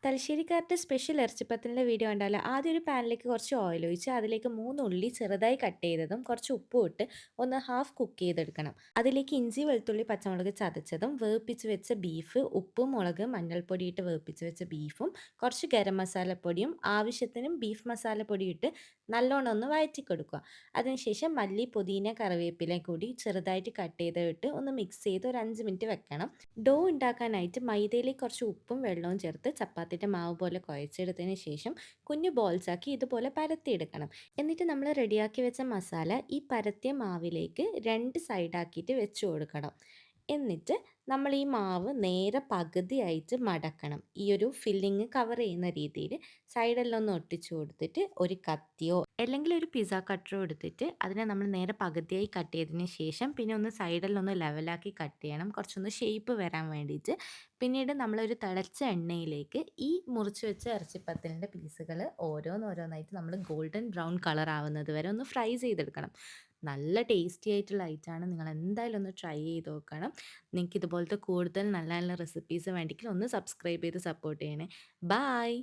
തലശ്ശേരിക്കാരുടെ special ഇറച്ചിപ്പത്തിൻ്റെ video കണ്ടാലോ? ആദ്യം ഒരു പാനിലേക്ക് കുറച്ച് ഓയിൽ ഒഴിച്ച് അതിലേക്ക് 3 ഉള്ളി ചെറുതായി കട്ട് ചെയ്തതും കുറച്ച് ഉപ്പും ഇട്ട് ഒന്ന് ഹാഫ് കുക്ക് ചെയ്തെടുക്കണം. അതിലേക്ക് ഇഞ്ചി, വെളുത്തുള്ളി, പച്ചമുളക് ചതച്ചതും വേവിപ്പിച്ച് വെച്ച ബീഫ്, ഉപ്പ്, മുളക്, മഞ്ഞൾപ്പൊടി ഇട്ട് വേവിപ്പിച്ച് വെച്ച ബീഫും കുറച്ച് ഗരം മസാലപ്പൊടിയും ആവശ്യത്തിനും ബീഫ് മസാലപ്പൊടിയും ഇട്ട് നല്ലോണം ഒന്ന് വഴറ്റി കൊടുക്കുക. അതിനുശേഷം മല്ലി, പുതിന, കറിവേപ്പില കൂടി ചെറുതായിട്ട് കട്ട് ചെയ്തിട്ട് ഒന്ന് മിക്സ് ചെയ്ത് ഒരു 5 മിനിറ്റ് വെക്കണം. ഡോ ഉണ്ടാക്കാനായിട്ട് മൈദയിലേക്ക് കുറച്ച് ഉപ്പും വെള്ളവും ചേർത്ത് ചപ്പാത്തിയുടെ മാവ് പോലെ കുഴച്ചെടുത്തതിന് ശേഷം കുഞ്ഞു ബോൾസ് ആക്കി ഇതുപോലെ പരത്തിയെടുക്കണം. എന്നിട്ട് നമ്മൾ റെഡിയാക്കി വെച്ച മസാല ഈ പരത്തിയ മാവിലേക്ക് 2 സൈഡാക്കിയിട്ട് വെച്ച് കൊടുക്കണം. എന്നിട്ട് നമ്മൾ ഈ മാവ് നേരെ പകുതിയായിട്ട് മടക്കണം. ഈ ഒരു ഫില്ലിങ് കവർ ചെയ്യുന്ന രീതിയിൽ സൈഡെല്ലാം ഒന്ന് ഒട്ടിച്ചു കൊടുത്തിട്ട് ഒരു കത്തിയോ അല്ലെങ്കിൽ ഒരു പിസ്സ കട്ടറോ എടുത്തിട്ട് അതിനെ നമ്മൾ നേരെ പകുതിയായി കട്ട് ചെയ്തതിന് ശേഷം പിന്നെ ഒന്ന് സൈഡെല്ലാം ഒന്ന് ലെവലാക്കി കട്ട് ചെയ്യണം. കുറച്ചൊന്ന് ഷേപ്പ് വരാൻ വേണ്ടിയിട്ട്. പിന്നീട് നമ്മളൊരു തിളച്ച എണ്ണയിലേക്ക് ഈ മുറിച്ച് വെച്ച ഇറച്ചിപ്പത്തലിൻ്റെ പീസുകൾ ഓരോന്നോരോന്നായിട്ട് നമ്മൾ ഗോൾഡൻ ബ്രൗൺ കളർ ആവുന്നത് വരെ ഒന്ന് ഫ്രൈ ചെയ്തെടുക്കണം. നല്ല ടേസ്റ്റി ആയിട്ടുള്ള ഐറ്റമാണ്. നിങ്ങൾ എന്തായാലും ഒന്ന് ട്രൈ ചെയ്ത് നോക്കണം. നിങ്ങൾക്ക് ഇതുപോലത്തെ കൂടുതൽ നല്ല നല്ല റെസിപ്പീസ് വേണ്ടെങ്കിൽ ഒന്ന് സബ്സ്ക്രൈബ് ചെയ്ത് സപ്പോർട്ട് ചെയ്യണേ. ബായ്.